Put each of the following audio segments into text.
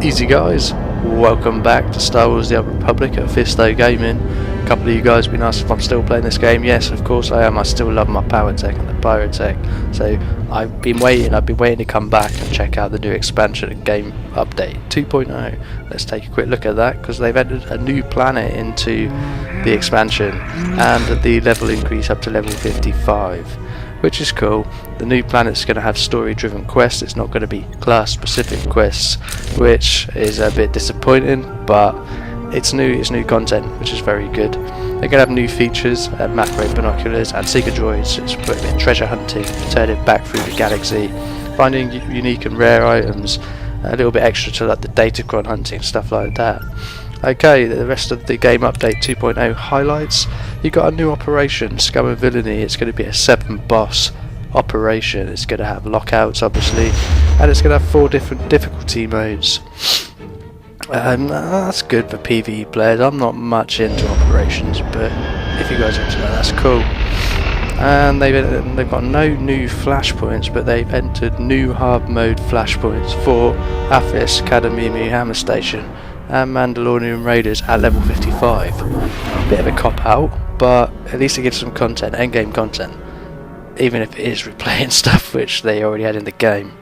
Easy guys, welcome back to Star Wars The Old Republic at Mittfisto Gaming. A couple of you guys have been asked if I'm still playing this game. Yes, of course I am. I still love my Powertech and the Pyrotech. So I've been waiting to come back and check out the new expansion and game update 2.0. Let's take a quick look at that, because they've added a new planet into the expansion and the level increase up to level 55. Which is cool. The new planet's going to have story driven quests. It's not going to be class specific quests, which is a bit disappointing, but it's new content, which is very good. They're going to have new features, macro binoculars and seeker droids. It's put in treasure hunting, turning back through the galaxy, finding unique and rare items, a little bit extra to like the datacron hunting, stuff like that. Okay, the rest of the game update 2.0 highlights. You got a new operation, Scum and Villainy. It's going to be a 7-boss operation. It's going to have lockouts, obviously, and it's going to have 4 different difficulty modes. That's good for PvE players. I'm not much into operations, but if you guys are into that, that's cool. And they've got no new flashpoints, but they've entered new hard mode flashpoints for Aphis, Kadamimi, Hammer Station and Mandalorian Raiders at level 55. A bit of a cop out, but at least it gives some content, endgame content, even if it is replaying stuff which they already had in the game.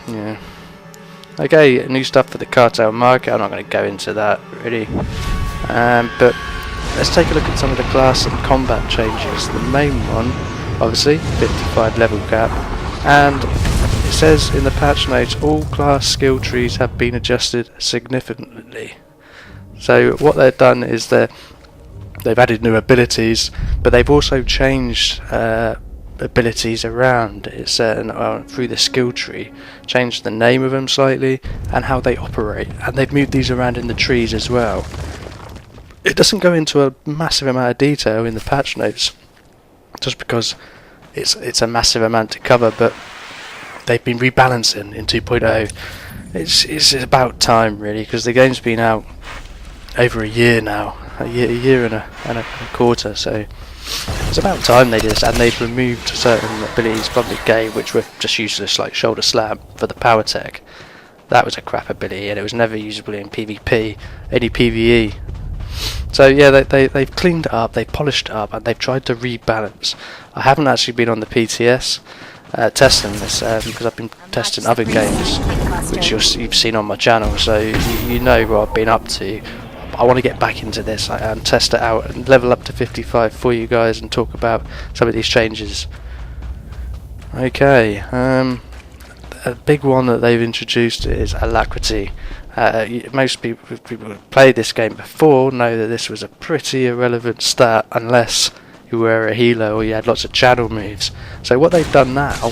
Yeah. Okay, new stuff for the cartel market. I'm not going to go into that really, but let's take a look at some of the class and combat changes. The main one, obviously, 55 level cap, and it says in the patch notes all class skill trees have been adjusted significantly. So what they've done is they've added new abilities, but they've also changed abilities around. It's through the skill tree, changed the name of them slightly and how they operate, and they've moved these around in the trees as well. It doesn't go into a massive amount of detail in the patch notes, just because it's a massive amount to cover, but they've been rebalancing in 2.0. It's about time really, because the game's been out over a year now, a year and a quarter, so it's about time they did this. And they've removed certain abilities from the game which were just useless, like shoulder slam for the Powertech. That was a crap ability and it was never usable in PvP, any PvE. So yeah, they've cleaned it up, they've polished it up, and they've tried to rebalance. I haven't actually been on the PTS testing this, because I've been testing other games which you've seen on my channel, so you know what I've been up to. I want to get back into this and test it out and level up to 55 for you guys and talk about some of these changes. Okay, a big one that they've introduced is alacrity. Most people who played this game before know that this was a pretty irrelevant stat unless you were a healer or you had lots of channel moves. So what they've done now,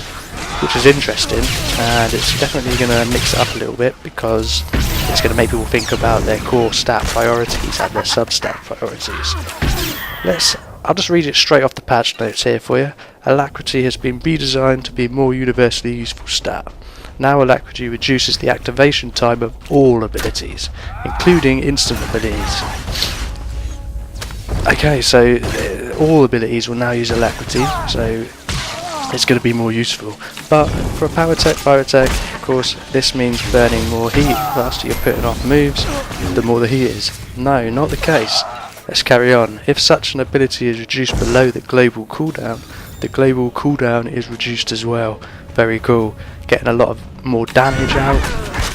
which is interesting, and it's definitely going to mix it up a little bit, because it's going to make people think about their core stat priorities and their sub-stat priorities. I'll just read it straight off the patch notes here for you. Alacrity has been redesigned to be a more universally useful stat. Now alacrity reduces the activation time of all abilities, including instant abilities. Okay, so all abilities will now use alacrity, so it's going to be more useful. But for a Pyrotech, of course, this means burning more heat. The faster you're putting off moves, the more the heat is. No, not the case. Let's carry on. If such an ability is reduced below the global cooldown, the global cooldown is reduced as well. Very cool. Getting a lot of more damage out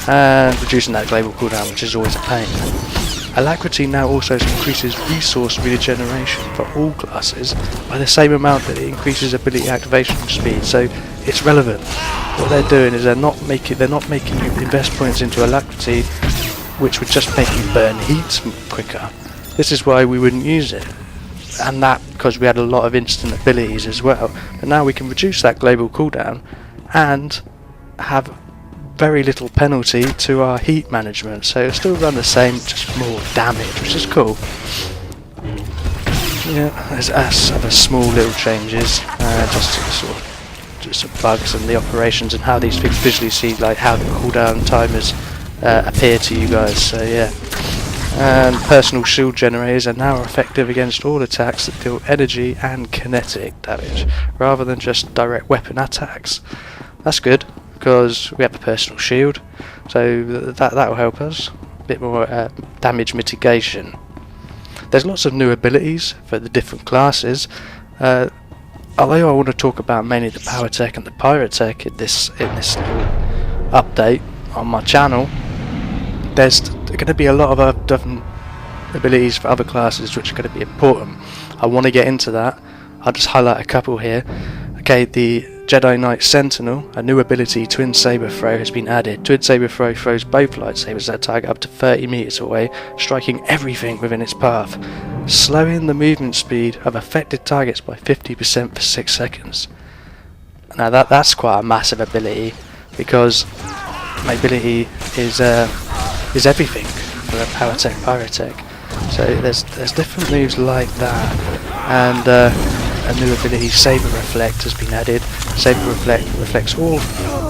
and reducing that global cooldown, which is always a pain. Alacrity now also increases resource regeneration for all classes by the same amount that it increases ability activation speed, so it's relevant. What they're doing is they're not making you invest points into alacrity, which would just make you burn heat quicker. This is why we wouldn't use it, and that because we had a lot of instant abilities as well. But now we can reduce that global cooldown and have very little penalty to our heat management, so it'll still run the same, just more damage, which is cool. Yeah, there's other small little changes, just some bugs and the operations and how these things visually see, like how the cooldown timers appear to you guys. So yeah, and personal shield generators are now effective against all attacks that deal energy and kinetic damage, rather than just direct weapon attacks. That's good. because we have a personal shield, so that will help us. A bit more damage mitigation. There's lots of new abilities for the different classes. Although I want to talk about mainly the Powertech and the Pyrotech in this little update on my channel, there's going to be a lot of different abilities for other classes which are going to be important. I want to get into that. I'll just highlight a couple here. Okay, the Jedi Knight Sentinel, a new ability, Twin Saber Throw, has been added. Twin Saber Throw throws both lightsabers at a target up to 30 meters away, striking everything within its path, slowing the movement speed of affected targets by 50% for 6 seconds. Now that's quite a massive ability, because my ability is everything for a Powertech Pyrotech. So there's different moves like that, and a new ability, Saber Reflect, has been added. Saber Reflect reflects all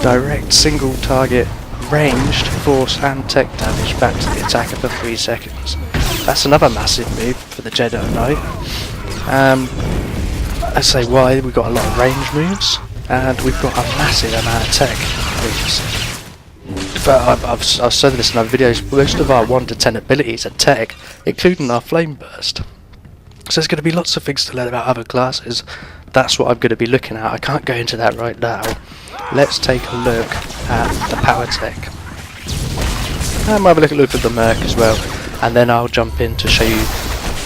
direct single target ranged force and tech damage back to the attacker for 3 seconds. That's another massive move for the Jedi Knight. I say why, we've got a lot of range moves, and we've got a massive amount of tech moves. But I've said this in other videos, most of our 1 to 10 abilities are tech, including our Flame Burst. So there's going to be lots of things to learn about other classes. That's what I'm going to be looking at. I can't go into that right now. Let's take a look at the Powertech. And we'll have a look at the Merc as well. And then I'll jump in to show you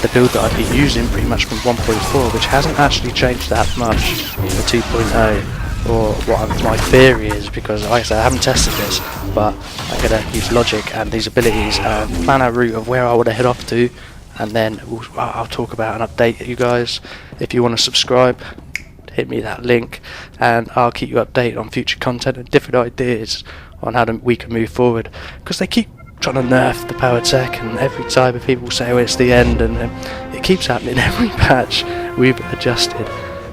the build that I've been using pretty much from 1.4, which hasn't actually changed that much for 2.0. Or what my theory is, because like I said, I haven't tested this, but I'm going to use logic and these abilities and plan a route of where I want to head off to, and then I'll talk about and update you guys. If you want to subscribe, hit me that link, and I'll keep you updated on future content and different ideas on how we can move forward, because they keep trying to nerf the Powertech, and every time people say, oh, it's the end, and it keeps happening every patch. We've adjusted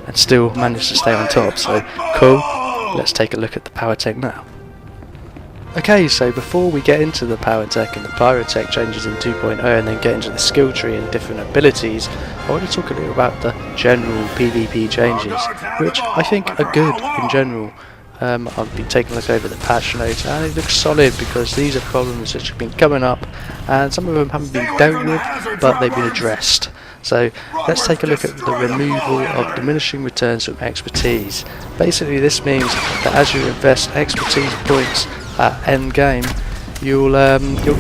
and still managed to stay on top, so cool. Let's take a look at the Powertech now. Okay, so before we get into the Powertech and the Pyrotech changes in 2.0 and then get into the skill tree and different abilities, I want to talk a little about the general PvP changes, which I think are good in general. I've been taking a look over the patch notes, and it looks solid, because these are problems which have been coming up, and some of them haven't been dealt with, but they've been addressed. So let's take a look at the removal of diminishing returns from expertise. Basically this means that as you invest expertise points at end game, you'll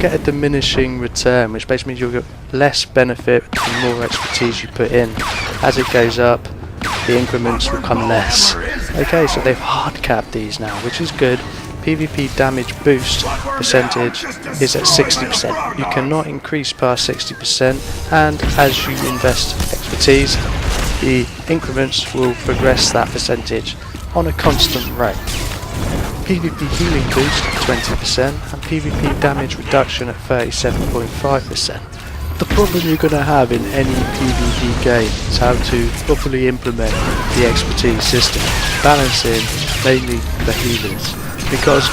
get a diminishing return, which basically means you'll get less benefit the more expertise you put in. As it goes up, the increments will come less. Okay, so they've hard capped these now, which is good. PvP damage boost percentage is at 60%. You cannot increase past 60%, and as you invest expertise, the increments will progress that percentage on a constant rate. PvP healing boost at 20% and PvP damage reduction at 37.5%. The problem you're going to have in any PvP game is how to properly implement the expertise system, balancing mainly the healers. Because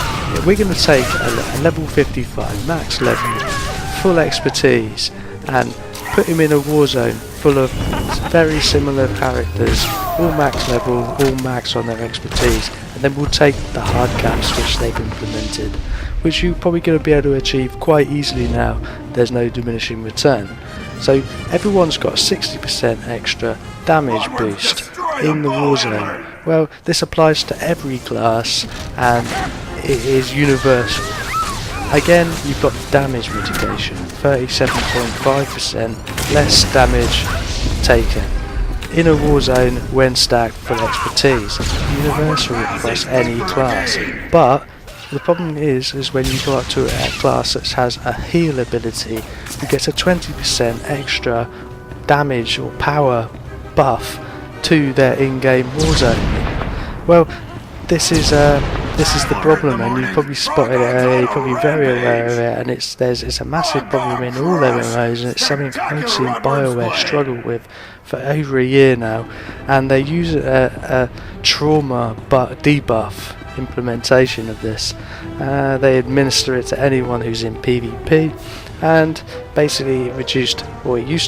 we're going to take a level 55 max level, full expertise, and put him in a Warzone full of very similar characters, all max level, all max on their expertise, and then we'll take the hard caps which they've implemented, which you're probably going to be able to achieve quite easily now. There's no diminishing return. So everyone's got a 60% extra damage boost in the Warzone. Well, this applies to every class, and it is universal. Again, you've got damage mitigation, 37.5% less damage taken in a Warzone when stacked full expertise. Universal across any class. But the problem is when you go up to a class that has a heal ability, you get a 20% extra damage or power buff to their in-game Warzone. Well, this is the problem, and you've probably spotted it earlier, you're probably very aware of it, and it's a massive problem in all MMOs, and it's something I've seen Bioware struggle with for over a year now, and they use a trauma debuff implementation of this. They administer it to anyone who's in PvP, and basically it used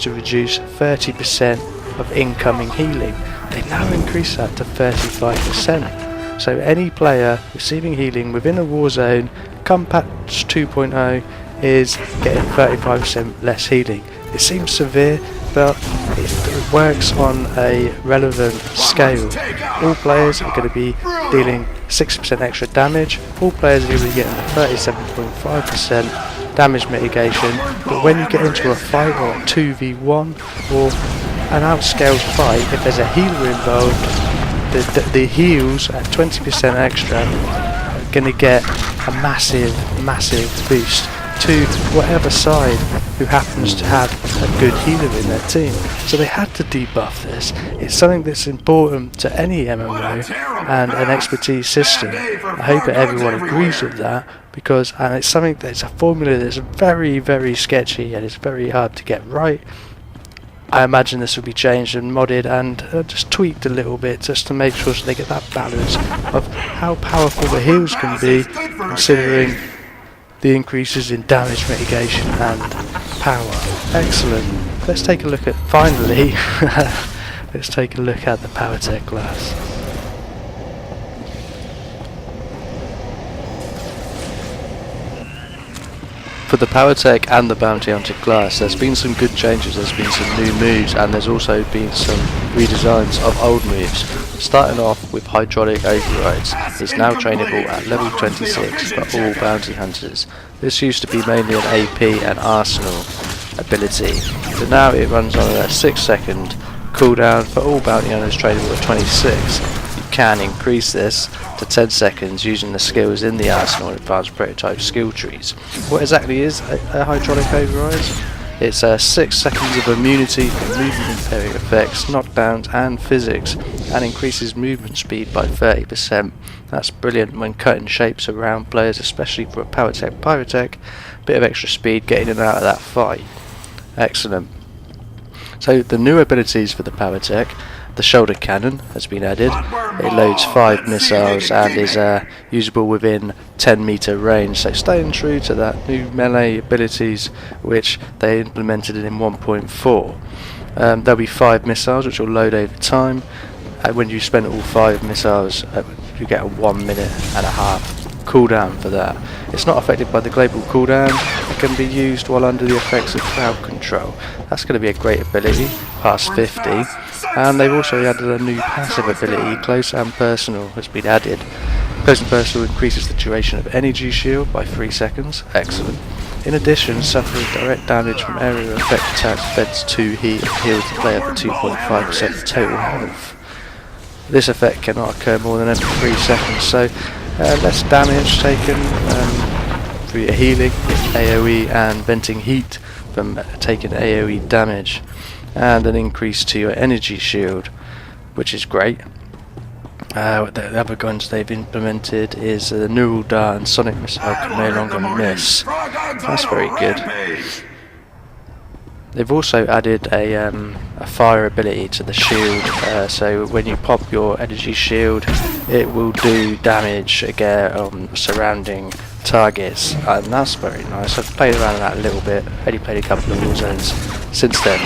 to reduce 30% of incoming healing. They now increase that to 35%. So any player receiving healing within a Warzone come patch 2.0 is getting 35% less healing. It seems severe, but it works on a relevant scale. All players are going to be dealing 60% extra damage. All players are going to be getting 37.5% damage mitigation. But when you get into a fight or a 2v1 or an outscaled fight, if there's a healer involved, the heals at 20% extra are going to get a massive boost to whatever side who happens to have a good healer in their team. So they had to debuff this. It's something that's important to any MMO and an expertise system. I hope that everyone agrees with that, because it's something that's a formula that's very sketchy and it's very hard to get right. I imagine this will be changed and modded and just tweaked a little bit, just to make sure so they get that balance of how powerful the heals can be, considering the increases in damage mitigation and power. Excellent. Let's take a look at, finally, let's take a look at the Powertech class. For the Powertech and the Bounty Hunter class, there's been some good changes, there's been some new moves, and there's also been some redesigns of old moves. Starting off with hydraulic overrides, it's now trainable at level 26 for all bounty hunters. This used to be mainly an AP and arsenal ability, but now it runs on a 6-second cooldown for all bounty hunters trainable at 26. You can increase this to 10 seconds using the skills in the arsenal and advanced prototype skill trees. What exactly is a hydraulic override? It's 6 seconds of immunity from movement impairing effects, knockdowns and physics, and increases movement speed by 30%. That's brilliant when cutting shapes around players, especially for a Powertech Pyrotech. Bit of extra speed getting in and out of that fight. Excellent. So the new abilities for the Powertech: the shoulder cannon has been added. It loads 5 missiles and is usable within 10 meter range, so staying true to that new melee abilities which they implemented in 1.4. There'll be 5 missiles which will load over time. When you spend all 5 missiles, you get a 1.5 minute cooldown for that. It's not affected by the global cooldown. It can be used while under the effects of crowd control. That's going to be a great ability past 50. And they've also added a new passive ability, Close and Personal has been added. Close and Personal increases the duration of energy shield by 3 seconds. Excellent. In addition, suffering direct damage from area effect attacks feds 2 heals the player for 2.5% total health. This effect cannot occur more than every 3 seconds, so less damage taken through your healing, AoE and venting heat from taking AoE damage, and an increase to your energy shield, which is great. The other guns they've implemented is the neural dart and sonic missile can no longer miss. That's very good. They've also added a fire ability to the shield, so when you pop your energy shield it will do damage again on surrounding targets, and that's very nice. I've played around with that a little bit, only played a couple of Warzones since then,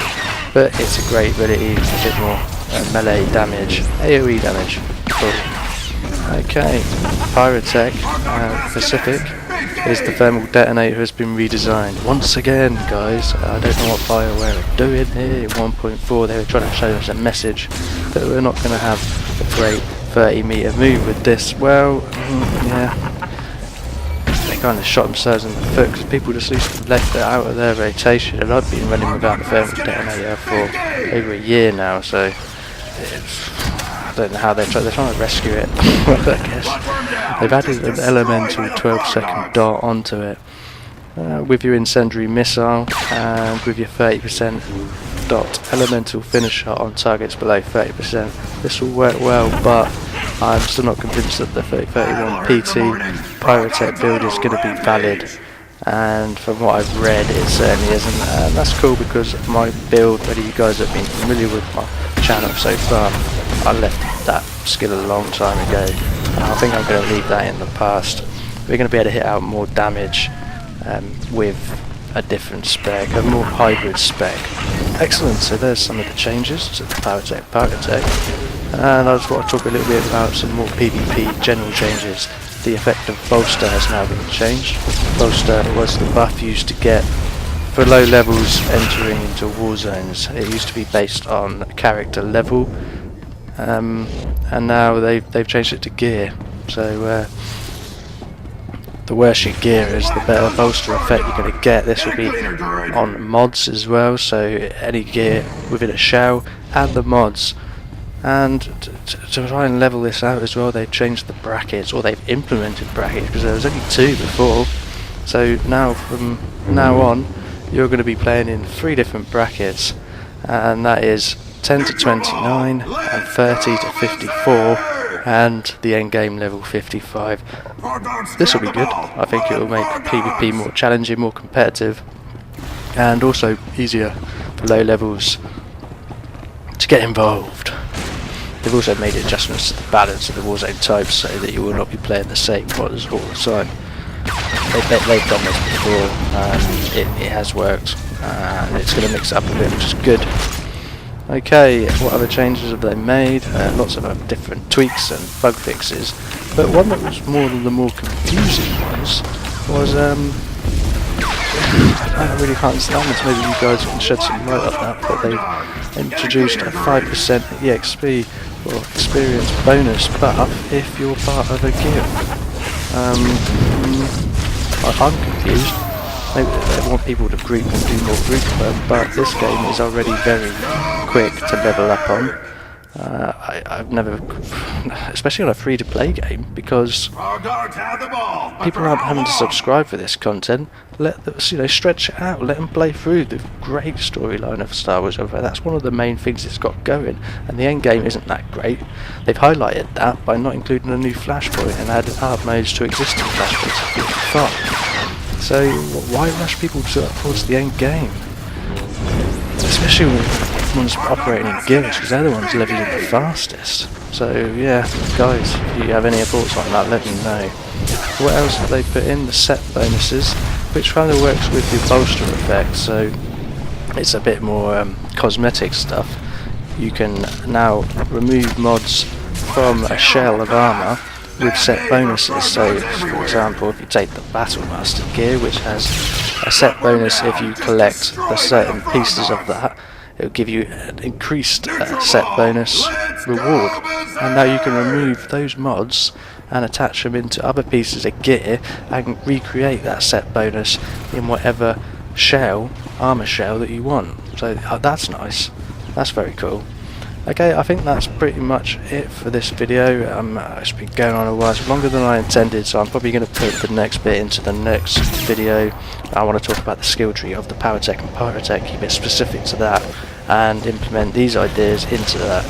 but it's a great ability, a bit more melee damage, AoE damage. Cool. Okay, Pyrotech Pacific is the thermal detonator has been redesigned. Once again, guys, I don't know what Bioware are doing here. In 1.4 they were trying to show us a message that we're not going to have a great 30-meter move with this. Well, yeah, they kind of shot themselves in the foot because people just left it out of their rotation, and I've been running without the thermal detonator for over a year now, so I don't know how they're trying to rescue it. I guess they've added an elemental 12-second dot onto it with your incendiary missile and with your 30% dot elemental finish shot on targets below 30%. This will work well, but I'm still not convinced that the 3031 PT Pyrotech build is going to be valid, and from what I've read it certainly isn't, and that's cool because my build, whether you guys have been familiar with my channel so far, I left that skill a long time ago. I think I'm going to leave that in the past. We're going to be able to hit out more damage with a different spec, a more hybrid spec. Excellent, so there's some of the changes to the Powertech Pyrotech. And I just want to talk a little bit about some more PvP general changes. The effect of bolster has now been changed. Bolster was the buff used to get for low levels entering into war zones. It used to be based on character level, and now they've changed it to gear. So the worse your gear is, the better bolster effect you're going to get. This will be on mods as well, so any gear within a shell and the mods. And to try and level this out as well, they've changed the brackets, or they've implemented brackets, because there was only 2 before. So now, from now on, you're going to be playing in 3 different brackets, and that is 10 to 29, and 30 to 54, and the end game level 55. This will be good. I think it will make PvP more challenging, more competitive, and also easier for low levels to get involved. They've also made adjustments to the balance of the Warzone types so that you will not be playing the same mods all the time. They've done this before, and it has worked, and it's going to mix it up a bit, which is good. Okay, what other changes have they made? Lots of different tweaks and bug fixes, but one that was more than the more confusing ones was I really can't understand this. Maybe you guys can shed some light on that, but they've introduced a 5% EXP or experience bonus buff if you're part of a guild. I'm confused. Maybe they want people to group and do more group work, but this game is already very quick to level up on. I've never, especially on a free-to-play game, because people aren't having to subscribe for this content. Let them, stretch it out. Let them play through the great storyline of Star Wars. That's one of the main things it's got going, and the end game isn't that great. They've highlighted that by not including a new flashpoint and added hard modes to existing flashpoints. It's fun. So why rush people towards the end game? Especially when ones operating in guilds, because they're the ones leveling the fastest. So yeah, guys, if you have any thoughts on that, let me know. What else have they put in? The set bonuses, which kind of works with the bolster effect, so it's a bit more cosmetic stuff. You can now remove mods from a shell of armour with set bonuses. So for example, if you take the Battlemaster gear, which has a set bonus if you collect the certain pieces of that, it will give you an increased set bonus reward, and now you can remove those mods and attach them into other pieces of gear and recreate that set bonus in whatever shell, armor shell that you want. So that's nice. That's very cool. Okay, I think that's pretty much it for this video. It's been going on a while, it's longer than I intended, so I'm probably going to put the next bit into the next video. I want to talk about the skill tree of the Powertech and Pyrotech, keep it specific to that, and implement these ideas into that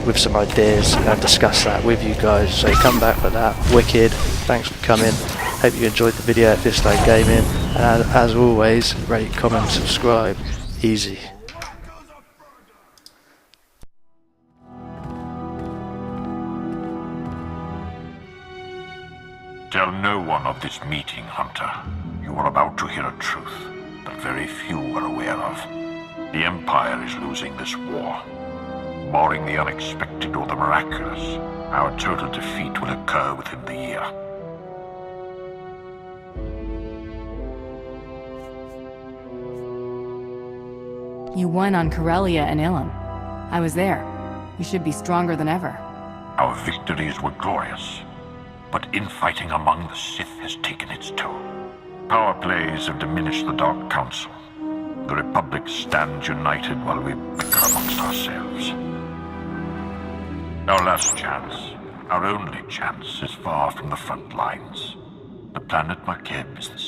with some ideas, and discuss that with you guys. So come back for that. Wicked, thanks for coming. Hope you enjoyed the video at Mittfisto Gaming, and as always, rate, comment, subscribe. Easy. Tell no one of this meeting, Hunter. You are about to hear a truth that very few are aware of. The Empire is losing this war. Barring the unexpected or the miraculous, our total defeat will occur within the year. You won on Corellia and Ilum. I was there. You should be stronger than ever. Our victories were glorious, but infighting among the Sith has taken its toll. Power plays have diminished the Dark Council. The Republic stands united while we bicker amongst ourselves. Our last chance, our only chance, is far from the front lines. The planet Makeb is the